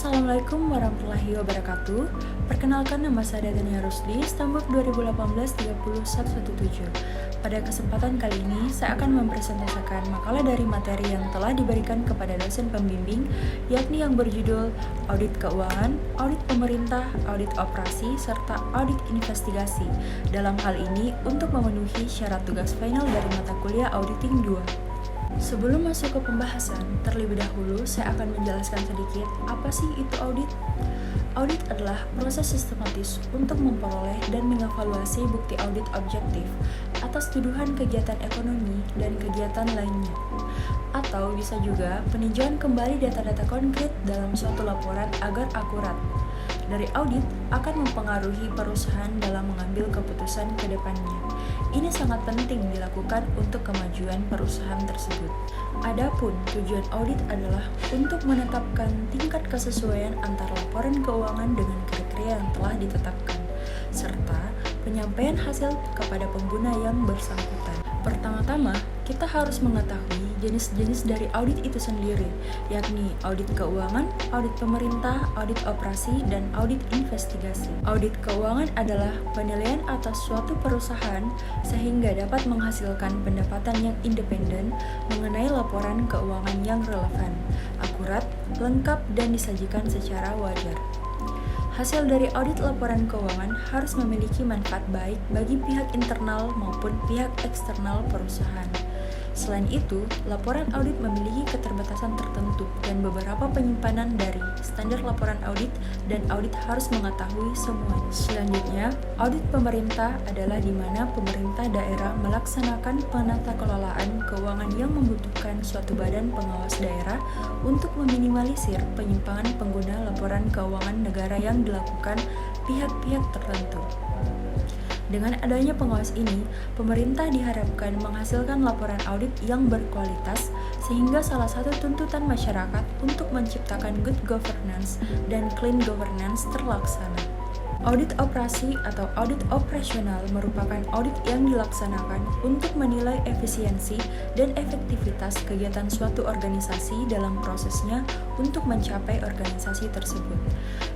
Assalamualaikum warahmatullahi wabarakatuh. Perkenalkan, nama saya Dania Rusli, Stambuk 2018-30117. Pada kesempatan kali ini, saya akan mempresentasikan makalah dari materi yang telah diberikan kepada dosen pembimbing, yakni yang berjudul Audit Keuangan, Audit Pemerintah, Audit Operasi, serta Audit Investigasi. Dalam hal ini, untuk memenuhi syarat tugas final dari mata kuliah Auditing 2. Sebelum masuk ke pembahasan, terlebih dahulu saya akan menjelaskan sedikit apa sih itu audit. Audit adalah proses sistematis untuk memperoleh dan mengevaluasi bukti audit objektif atas tuduhan kegiatan ekonomi dan kegiatan lainnya. Atau bisa juga peninjauan kembali data-data konkret dalam suatu laporan agar akurat. Dari audit akan mempengaruhi perusahaan dalam mengambil keputusan ke depannya. Ini sangat penting dilakukan untuk kemajuan perusahaan tersebut. Adapun tujuan audit adalah untuk menetapkan tingkat kesesuaian antara laporan keuangan dengan kriteria yang telah ditetapkan, serta penyampaian hasil kepada pengguna yang bersangkutan. Pertama-tama, kita harus mengetahui jenis-jenis dari audit itu sendiri, yakni audit keuangan, audit pemerintah, audit operasi, dan audit investigasi. Audit keuangan adalah penilaian atas suatu perusahaan sehingga dapat menghasilkan pendapatan yang independen mengenai laporan keuangan yang relevan, akurat, lengkap, dan disajikan secara wajar. Hasil dari audit laporan keuangan harus memiliki manfaat baik bagi pihak internal maupun pihak eksternal perusahaan. Selain itu, laporan audit memiliki keterbatasan tertentu dan beberapa penyimpanan dari standar laporan audit, dan audit harus mengetahui semuanya. Selanjutnya, audit pemerintah adalah di mana pemerintah daerah melaksanakan penata kelolaan keuangan yang membutuhkan suatu badan pengawas daerah untuk meminimalisir penyimpangan pengguna laporan keuangan negara yang dilakukan pihak-pihak tertentu. Dengan adanya pengawas ini, pemerintah diharapkan menghasilkan laporan audit yang berkualitas, sehingga salah satu tuntutan masyarakat untuk menciptakan good governance dan clean governance terlaksana. Audit operasi atau audit operasional merupakan audit yang dilaksanakan untuk menilai efisiensi dan efektivitas kegiatan suatu organisasi dalam prosesnya untuk mencapai organisasi tersebut.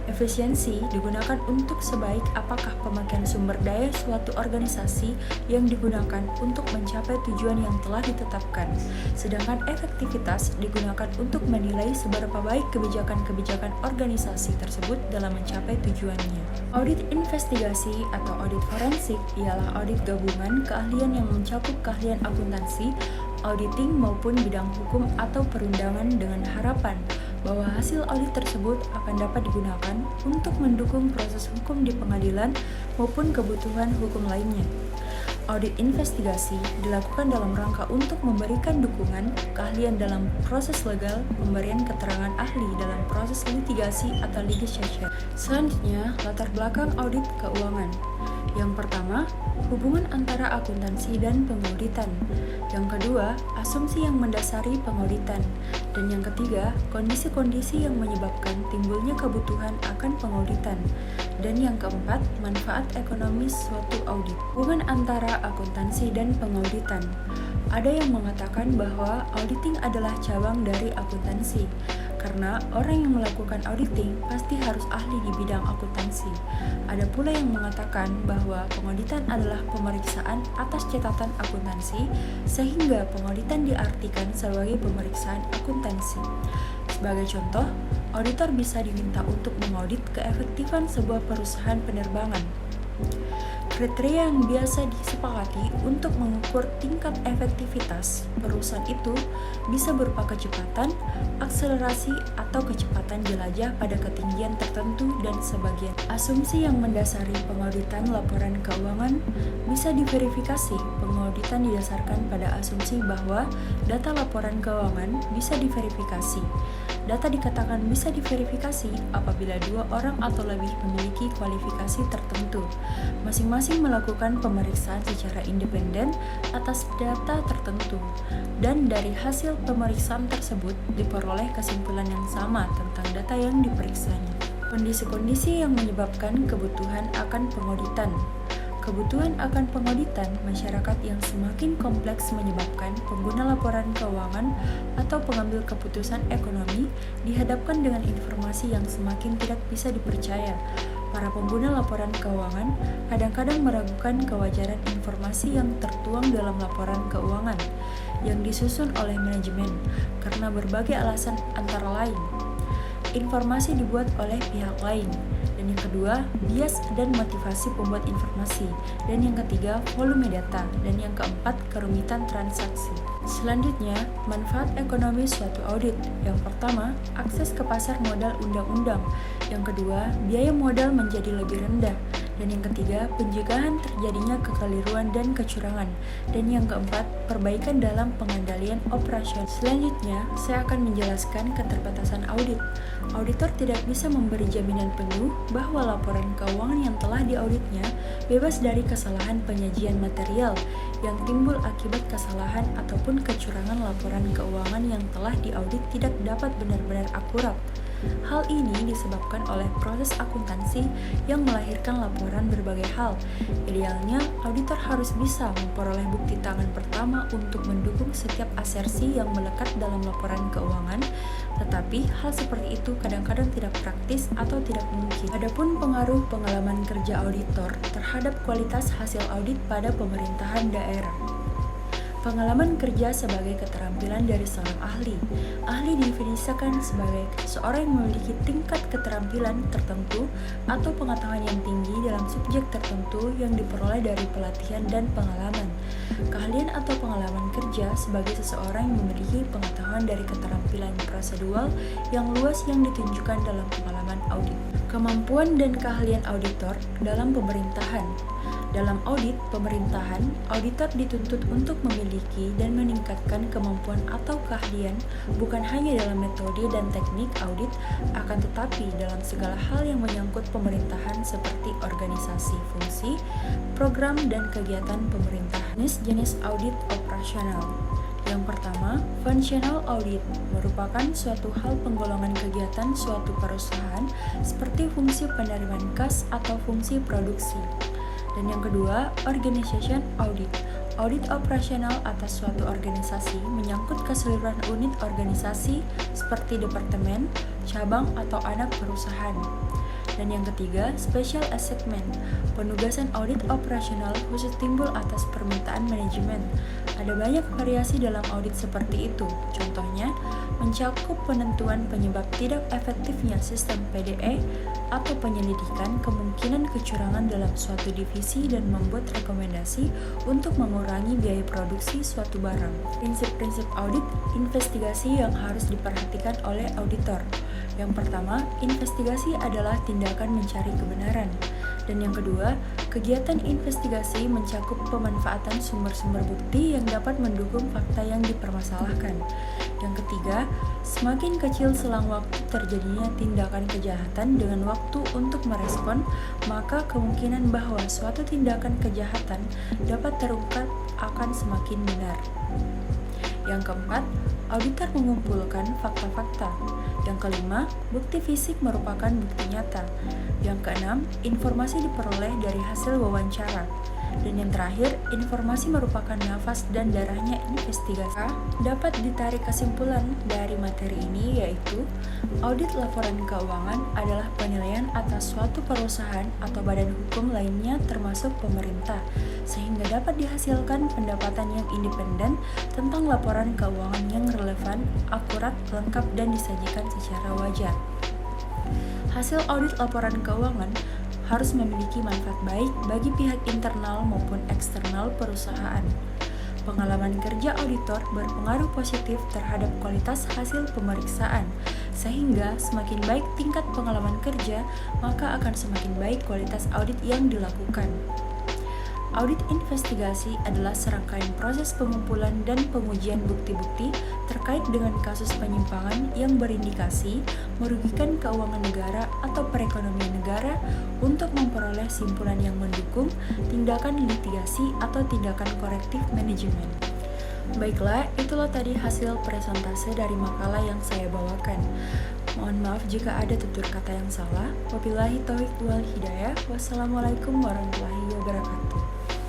Efisiensi digunakan untuk sebaik apakah pemakaian sumber daya suatu organisasi yang digunakan untuk mencapai tujuan yang telah ditetapkan, sedangkan efektivitas digunakan untuk menilai seberapa baik kebijakan-kebijakan organisasi tersebut dalam mencapai tujuannya. Audit investigasi atau audit forensik ialah audit gabungan keahlian yang mencakup keahlian akuntansi, auditing maupun bidang hukum atau perundangan dengan harapan bahwa hasil audit tersebut akan dapat digunakan untuk mendukung proses hukum di pengadilan maupun kebutuhan hukum lainnya. Audit investigasi dilakukan dalam rangka untuk memberikan dukungan keahlian dalam proses legal, pemberian keterangan ahli dalam proses litigasi atau litigation. Selanjutnya, latar belakang audit keuangan. Yang pertama, hubungan antara akuntansi dan pengauditan. Yang kedua, asumsi yang mendasari pengauditan. Dan yang ketiga, kondisi-kondisi yang menyebabkan timbulnya kebutuhan akan pengauditan. Dan yang keempat, manfaat ekonomis suatu audit. Hubungan antara akuntansi dan pengauditan. Ada yang mengatakan bahwa auditing adalah cabang dari akuntansi, karena orang yang melakukan auditing pasti harus ahli di bidang akuntansi. Ada pula yang mengatakan bahwa pengauditan adalah pemeriksaan atas catatan akuntansi, sehingga pengauditan diartikan sebagai pemeriksaan akuntansi. Sebagai contoh, auditor bisa diminta untuk mengaudit keefektifan sebuah perusahaan penerbangan. Kriteria yang biasa disepakati untuk mengukur tingkat efektivitas perusahaan itu bisa berupa kecepatan, akselerasi, atau kecepatan jelajah pada ketinggian tertentu dan sebagian. Asumsi yang mendasari pengauditan laporan keuangan bisa diverifikasi. Pengauditan didasarkan pada asumsi bahwa data laporan keuangan bisa diverifikasi. Data dikatakan bisa diverifikasi apabila dua orang atau lebih memiliki kualifikasi tertentu, masing-masing melakukan pemeriksaan secara independen atas data tertentu, dan dari hasil pemeriksaan tersebut diperoleh kesimpulan yang sama tentang data yang diperiksanya. Kondisi-kondisi yang menyebabkan kebutuhan akan pengauditan. Kebutuhan akan pengauditan masyarakat yang semakin kompleks menyebabkan pengguna laporan keuangan atau pengambil keputusan ekonomi dihadapkan dengan informasi yang semakin tidak bisa dipercaya. Para pengguna laporan keuangan kadang-kadang meragukan kewajaran informasi yang tertuang dalam laporan keuangan yang disusun oleh manajemen karena berbagai alasan, antara lain informasi dibuat oleh pihak lain, dan yang kedua, bias dan motivasi pembuat informasi, dan yang ketiga, volume data, dan yang keempat, kerumitan transaksi. Selanjutnya, manfaat ekonomi suatu audit. Yang pertama, akses ke pasar modal undang-undang. Yang kedua, biaya modal menjadi lebih rendah. Dan yang ketiga, pencegahan terjadinya kekeliruan dan kecurangan. Dan yang keempat, perbaikan dalam pengendalian operasional. Selanjutnya, saya akan menjelaskan keterbatasan audit. Auditor tidak bisa memberi jaminan penuh bahwa laporan keuangan yang telah diauditnya bebas dari kesalahan penyajian material yang timbul akibat kesalahan ataupun kecurangan laporan keuangan yang telah diaudit tidak dapat benar-benar akurat. Hal ini disebabkan oleh proses akuntansi yang melahirkan laporan berbagai hal. Idealnya, auditor harus bisa memperoleh bukti tangan pertama untuk mendukung setiap asersi yang melekat dalam laporan keuangan, tetapi hal seperti itu kadang-kadang tidak praktis atau tidak mungkin. Adapun pengaruh pengalaman kerja auditor terhadap kualitas hasil audit pada pemerintahan daerah. Pengalaman kerja sebagai keterampilan dari seorang ahli. Ahli didefinisikan sebagai seorang yang memiliki tingkat keterampilan tertentu atau pengetahuan yang tinggi dalam subjek tertentu yang diperoleh dari pelatihan dan pengalaman. Keahlian atau pengalaman kerja sebagai seseorang yang memiliki pengetahuan dari keterampilan prosedural yang luas yang ditunjukkan dalam pengalaman audit. Kemampuan dan keahlian auditor dalam pemerintahan. Dalam audit pemerintahan, auditor dituntut untuk memiliki dan meningkatkan kemampuan atau keahlian bukan hanya dalam metode dan teknik audit, akan tetapi dalam segala hal yang menyangkut pemerintahan seperti organisasi fungsi, program, dan kegiatan pemerintahan. Jenis audit operasional. Yang pertama, functional audit merupakan suatu hal penggolongan kegiatan suatu perusahaan seperti fungsi penerimaan kas atau fungsi produksi. Dan yang kedua, organization audit. Audit operasional atas suatu organisasi menyangkut keseluruhan unit organisasi seperti departemen, cabang, atau anak perusahaan. Dan yang ketiga, special assignment. Penugasan audit operasional khusus timbul atas permintaan manajemen. Ada banyak variasi dalam audit seperti itu. Contohnya, mencakup penentuan penyebab tidak efektifnya sistem PDE atau penyelidikan kemungkinan kecurangan dalam suatu divisi dan membuat rekomendasi untuk mengurangi biaya produksi suatu barang. Prinsip-prinsip audit investigasi yang harus diperhatikan oleh auditor. Yang pertama, investigasi adalah tindakan mencari kebenaran. Dan yang kedua, kegiatan investigasi mencakup pemanfaatan sumber-sumber bukti yang dapat mendukung fakta yang dipermasalahkan. Yang ketiga, semakin kecil selang waktu terjadinya tindakan kejahatan dengan waktu untuk merespon, maka kemungkinan bahwa suatu tindakan kejahatan dapat terungkap akan semakin benar. Yang keempat, auditor mengumpulkan fakta-fakta. Yang kelima, bukti fisik merupakan bukti nyata. Yang keenam, informasi diperoleh dari hasil wawancara. Dan yang terakhir, informasi merupakan nafas dan darahnya investigasi. Dapat ditarik kesimpulan dari materi ini yaitu audit laporan keuangan adalah penilaian atas suatu perusahaan atau badan hukum lainnya termasuk pemerintah, sehingga dapat dihasilkan pendapatan yang independen tentang laporan keuangan yang relevan, akurat, lengkap, dan disajikan secara wajar. Hasil audit laporan keuangan harus memiliki manfaat baik bagi pihak internal maupun eksternal perusahaan. Pengalaman kerja auditor berpengaruh positif terhadap kualitas hasil pemeriksaan, sehingga semakin baik tingkat pengalaman kerja, maka akan semakin baik kualitas audit yang dilakukan. Audit investigasi adalah serangkaian proses pengumpulan dan pengujian bukti-bukti terkait dengan kasus penyimpangan yang berindikasi merugikan keuangan negara atau perekonomian negara untuk memperoleh simpulan yang mendukung tindakan litigasi atau tindakan korektif manajemen. Baiklah, itulah tadi hasil presentase dari makalah yang saya bawakan. Mohon maaf jika ada tutur kata yang salah. Wabillahi taufiq wal hidayah. Wassalamualaikum warahmatullahi wabarakatuh.